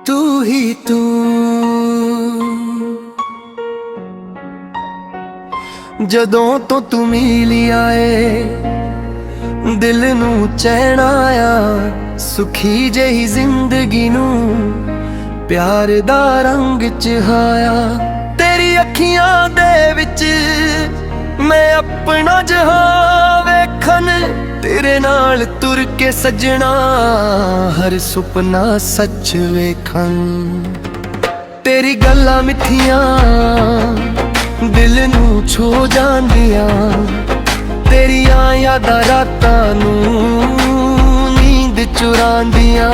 तू ही तू जदों तो तू मिली आए दिल नू चैन आया सुखी जही जिंदगी नू प्यार दा रंग चहाया तेरी अखियां दे विच मैं अपना जहां वेखन तेरे नाल तुर के सजना हर सुपना सच वेखन तेरी गल्लां मिठियां दिल नू छो जांदियां तेरियां यादां रातां नू नींद चुरांदियां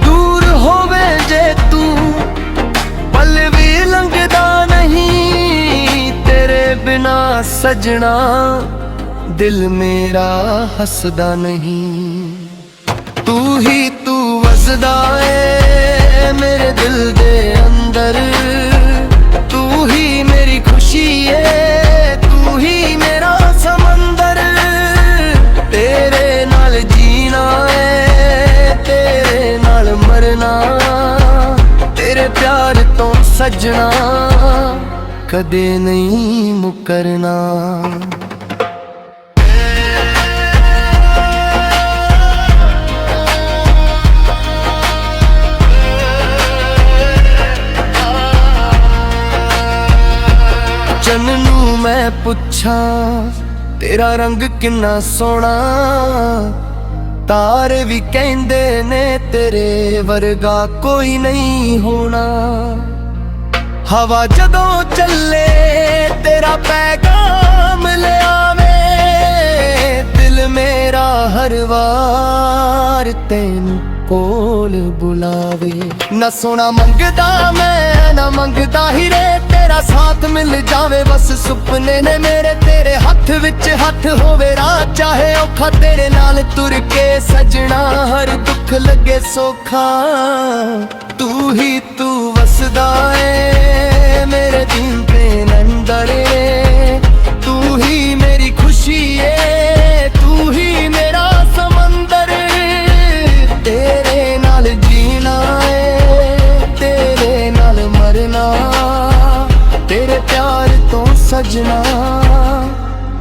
दूर होवे जे तू पल भी लंघदा नहीं तेरे बिना सजना दिल मेरा हसदा नहीं तू ही तू वसदा है मेरे दिल दे अंदर तू ही मेरी खुशी है तू ही मेरा समंदर तेरे नाल जीना है तेरे नाल मरना तेरे प्यार तो सजना कदे नहीं मुकरना चन्नू मैं पुछा तेरा रंग किन्ना सोना तारे भी कहंदे ने तेरे वर्गा कोई नहीं होना हवा जदों चले तेरा पैगाम ले आवे दिल मेरा हर वार तेनू कोल बुलावे ना सोना मंगदा मैं ना मंगदा ही रे तेरा साथ मिल जावे बस सुपने ने मेरे तेरे हथ विच हथ होवे राह चाहे औखा तेरे नाल तुर के सजना हर दुख लगे सौखा तू ही तू वसदा है मेरे दिल दे अंदर तू ही मेरी खुशी है तू ही मेरा समंदर तेरे नाल जीना है तेरे नाल मरना तेरे प्यार तो सजना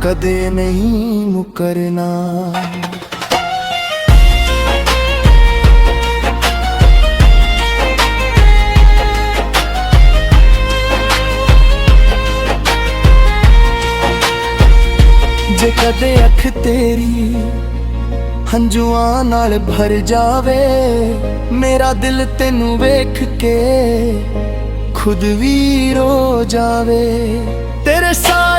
कदे नहीं मुकरना जे कदे अख तेरी हंजुआं नाल भर जावे मेरा दिल तेनू वेख के खुद भी रो जावे तेरे साथ